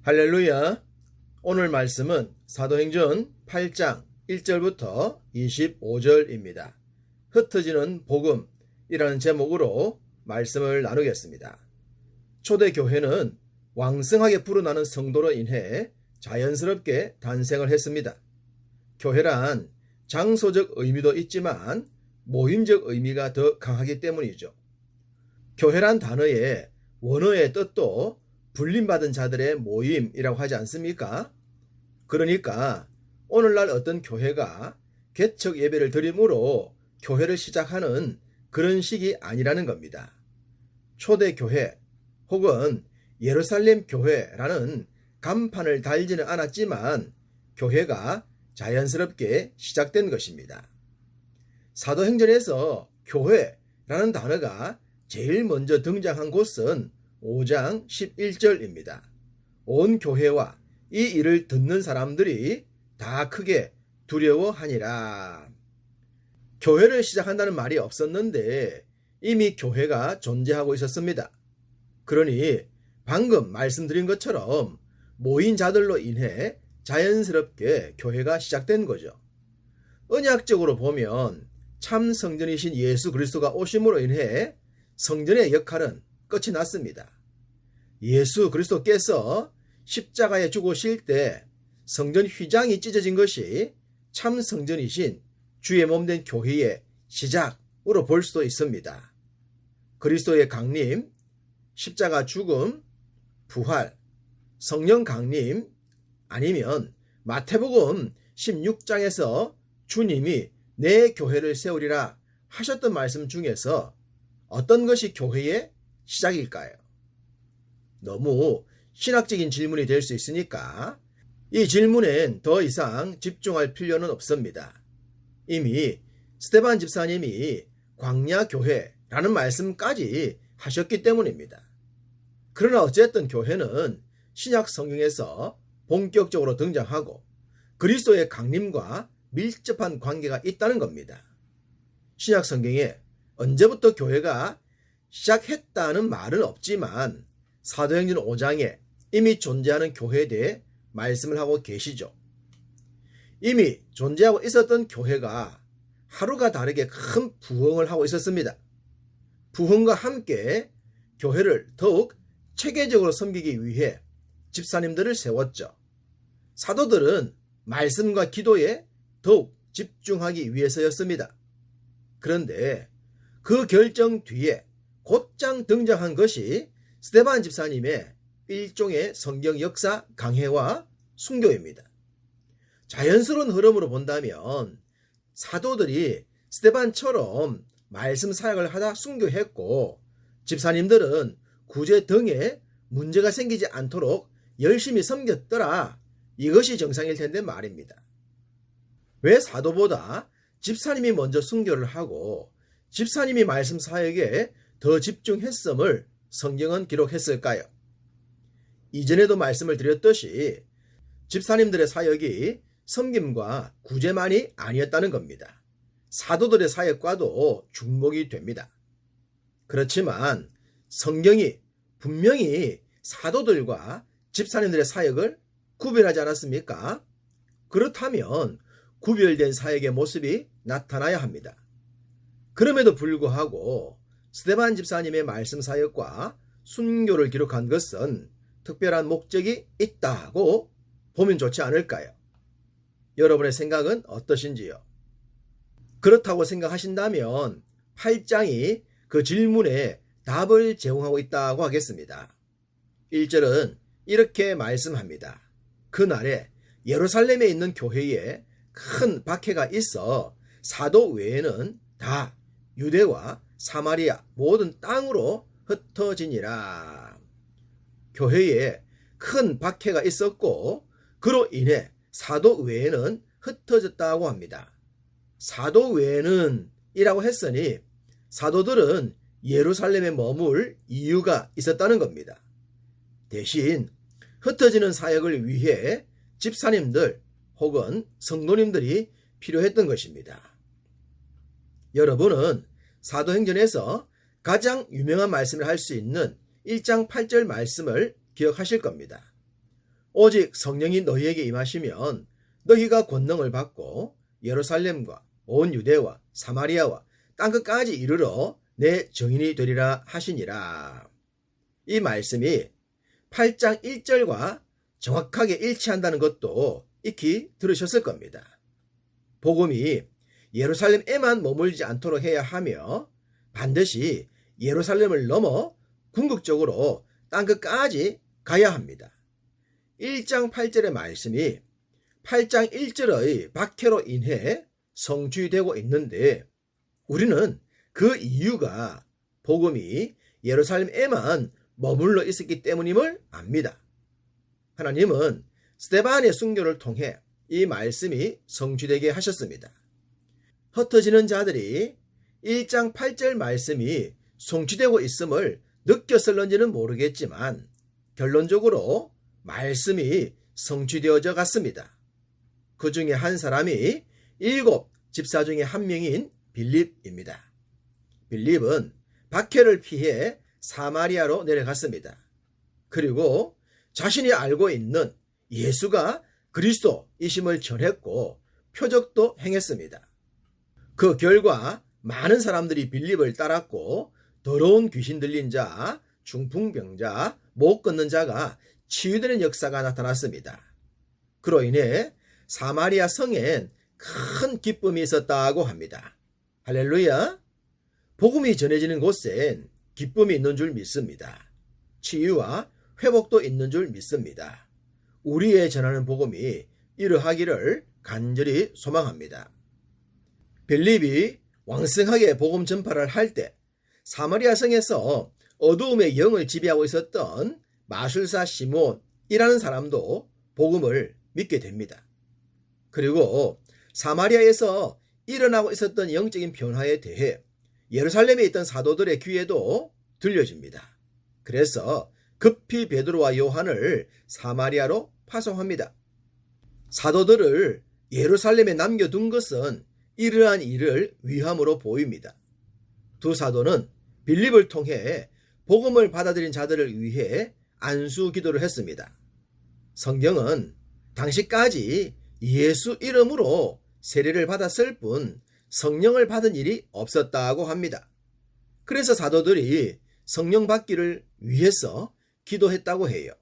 할렐루야. 오늘 말씀은 사도행전 8장 1절부터 25절입니다. 흩어지는 복음이라는 제목으로 말씀을 나누겠습니다. 초대교회는 왕성하게 불어나는 성도로 인해 자연스럽게 탄생을 했습니다. 교회란 장소적 의미도 있지만 모임적 의미가 더 강하기 때문이죠. 교회란 단어의 원어의 뜻도 불림받은 자들의 모임이라고 하지 않습니까? 그러니까 오늘날 어떤 교회가 개척 예배를 드림으로 교회를 시작하는 그런 식이 아니라는 겁니다. 초대교회 혹은 예루살렘 교회라는 간판을 달지는 않았지만 교회가 자연스럽게 시작된 것입니다. 사도행전에서 교회라는 단어가 제일 먼저 등장한 곳은 5장 11절입니다. 온 교회와 이 일을 듣는 사람들이 다 크게 두려워하니라. 교회를 시작한다는 말이 없었는데 이미 교회가 존재하고 있었습니다. 그러니 방금 말씀드린 것처럼 모인 자들로 인해 자연스럽게 교회가 시작된 거죠. 언약적으로 보면 참 성전이신 예수 그리스도가 오심으로 인해 성전의 역할은 끝이 났습니다. 예수 그리스도께서 십자가에 죽으실 때 성전 휘장이 찢어진 것이 참 성전이신 주의 몸된 교회의 시작으로 볼 수도 있습니다. 그리스도의 강림, 십자가 죽음, 부활, 성령 강림, 아니면 마태복음 16장에서 주님이 내 교회를 세우리라 하셨던 말씀 중에서 어떤 것이 교회의 시작일까요? 너무 신학적인 질문이 될 수 있으니까 이 질문엔 더 이상 집중할 필요는 없습니다. 이미 스데반 집사님이 광야교회라는 말씀까지 하셨기 때문입니다. 그러나 어쨌든 교회는 신약 성경에서 본격적으로 등장하고 그리스도의 강림과 밀접한 관계가 있다는 겁니다. 신약 성경에 언제부터 교회가 시작했다는 말은 없지만 사도행전 5장에 이미 존재하는 교회에 대해 말씀을 하고 계시죠. 이미 존재하고 있었던 교회가 하루가 다르게 큰 부흥을 하고 있었습니다. 부흥과 함께 교회를 더욱 체계적으로 섬기기 위해 집사님들을 세웠죠. 사도들은 말씀과 기도에 더욱 집중하기 위해서였습니다. 그런데 그 결정 뒤에 곧장 등장한 것이 스데반 집사님의 일종의 성경 역사 강해와 순교입니다. 자연스러운 흐름으로 본다면 사도들이 스데반처럼 말씀 사역을 하다 순교했고 집사님들은 구제 등에 문제가 생기지 않도록 열심히 섬겼더라. 이것이 정상일 텐데 말입니다. 왜 사도보다 집사님이 먼저 순교를 하고 집사님이 말씀 사역에 더 집중했음을 성경은 기록했을까요? 이전에도 말씀을 드렸듯이 집사님들의 사역이 섬김과 구제만이 아니었다는 겁니다. 사도들의 사역과도 중복이 됩니다. 그렇지만 성경이 분명히 사도들과 집사님들의 사역을 구별하지 않았습니까? 그렇다면 구별된 사역의 모습이 나타나야 합니다. 그럼에도 불구하고 스데반 집사님의 말씀 사역과 순교를 기록한 것은 특별한 목적이 있다고 보면 좋지 않을까요? 여러분의 생각은 어떠신지요? 그렇다고 생각하신다면 8장이 그 질문에 답을 제공하고 있다고 하겠습니다. 1절은 이렇게 말씀합니다. 그날에 예루살렘에 있는 교회에 큰 박해가 있어 사도 외에는 다 유대와 사마리아 모든 땅으로 흩어지니라. 교회에 큰 박해가 있었고 그로 인해 사도 외에는 흩어졌다고 합니다. 사도 외에는 이라고 했으니 사도들은 예루살렘에 머물 이유가 있었다는 겁니다. 대신 흩어지는 사역을 위해 집사님들 혹은 성도님들이 필요했던 것입니다. 여러분은 사도행전에서 가장 유명한 말씀을 할 수 있는 1장 8절 말씀을 기억하실 겁니다. 오직 성령이 너희에게 임하시면 너희가 권능을 받고 예루살렘과 온 유대와 사마리아와 땅끝까지 이르러 내 증인이 되리라 하시니라. 이 말씀이 8장 1절과 정확하게 일치한다는 것도 익히 들으셨을 겁니다. 복음이 예루살렘에만 머물지 않도록 해야 하며 반드시 예루살렘을 넘어 궁극적으로 땅끝까지 가야 합니다. 1장 8절의 말씀이 8장 1절의 박해로 인해 성취되고 있는데 우리는 그 이유가 복음이 예루살렘에만 머물러 있었기 때문임을 압니다. 하나님은 스데반의 순교를 통해 이 말씀이 성취되게 하셨습니다. 흩어지는 자들이 1장 8절 말씀이 성취되고 있음을 느꼈을런지는 모르겠지만 결론적으로 말씀이 성취되어져 갔습니다. 그 중에 한 사람이 7 집사 중에 한 명인 빌립입니다. 빌립은 박해를 피해 사마리아로 내려갔습니다. 그리고 자신이 알고 있는 예수가 그리스도이심을 전했고 표적도 행했습니다. 그 결과 많은 사람들이 빌립을 따랐고 더러운 귀신 들린 자, 중풍병자, 못 걷는 자가 치유되는 역사가 나타났습니다. 그로 인해 사마리아 성엔 큰 기쁨이 있었다고 합니다. 할렐루야! 복음이 전해지는 곳엔 기쁨이 있는 줄 믿습니다. 치유와 회복도 있는 줄 믿습니다. 우리의 전하는 복음이 이러하기를 간절히 소망합니다. 빌립이 왕성하게 복음 전파를 할 때 사마리아 성에서 어두움의 영을 지배하고 있었던 마술사 시몬이라는 사람도 복음을 믿게 됩니다. 그리고 사마리아에서 일어나고 있었던 영적인 변화에 대해 예루살렘에 있던 사도들의 귀에도 들려집니다. 그래서 급히 베드로와 요한을 사마리아로 파송합니다. 사도들을 예루살렘에 남겨둔 것은 이러한 일을 위함으로 보입니다. 두 사도는 빌립을 통해 복음을 받아들인 자들을 위해 안수 기도를 했습니다. 성경은 당시까지 예수 이름으로 세례를 받았을 뿐 성령을 받은 일이 없었다고 합니다. 그래서 사도들이 성령 받기를 위해서 기도했다고 해요.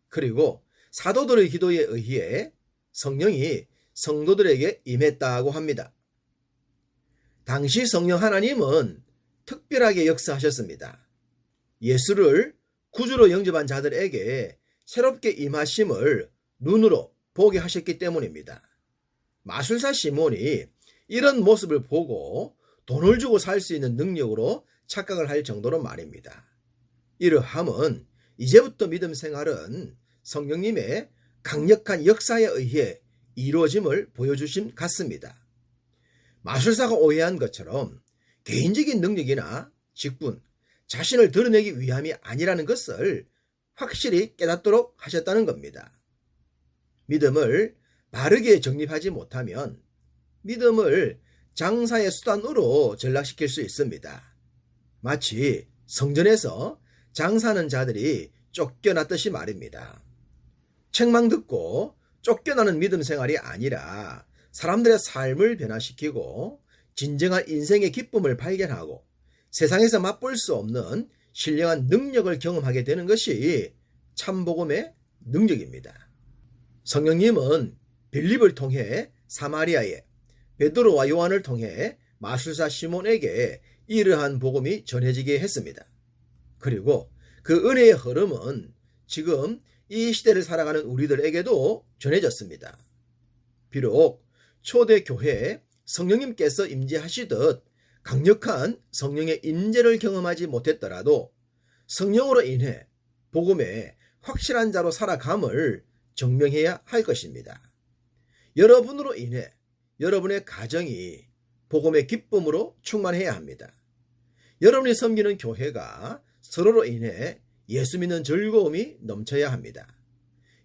그리고 사도들의 기도에 의해 성령이 성도들에게 임했다고 합니다. 당시 성령 하나님은 특별하게 역사하셨습니다. 예수를 구주로 영접한 자들에게 새롭게 임하심을 눈으로 보게 하셨기 때문입니다. 마술사 시몬이 이런 모습을 보고 돈을 주고 살 수 있는 능력으로 착각을 할 정도로 말입니다. 이러함은 이제부터 믿음 생활은 성령님의 강력한 역사에 의해 이루어짐을 보여주심 같습니다. 마술사가 오해한 것처럼 개인적인 능력이나 직분, 자신을 드러내기 위함이 아니라는 것을 확실히 깨닫도록 하셨다는 겁니다. 믿음을 바르게 정립하지 못하면 믿음을 장사의 수단으로 전락시킬 수 있습니다. 마치 성전에서 장사하는 자들이 쫓겨났듯이 말입니다. 책망 듣고 쫓겨나는 믿음 생활이 아니라 사람들의 삶을 변화시키고 진정한 인생의 기쁨을 발견하고 세상에서 맛볼 수 없는 신령한 능력을 경험하게 되는 것이 참복음의 능력입니다. 성령님은 빌립을 통해 사마리아에, 베드로와 요한을 통해 마술사 시몬에게 이러한 복음이 전해지게 했습니다. 그리고 그 은혜의 흐름은 지금 이 시대를 살아가는 우리들에게도 전해졌습니다. 비록 초대교회에 성령님께서 임재하시듯 강력한 성령의 임재를 경험하지 못했더라도 성령으로 인해 복음의 확실한 자로 살아감을 증명해야 할 것입니다. 여러분으로 인해 여러분의 가정이 복음의 기쁨으로 충만해야 합니다. 여러분이 섬기는 교회가 서로로 인해 예수 믿는 즐거움이 넘쳐야 합니다.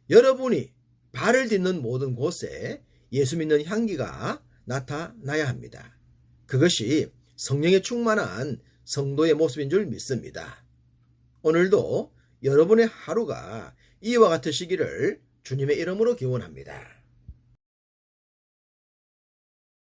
여러분이 발을 딛는 모든 곳에 예수 믿는 향기가 나타나야 합니다. 그것이 성령에 충만한 성도의 모습인 줄 믿습니다. 오늘도 여러분의 하루가 이와 같으시기를 주님의 이름으로 기원합니다.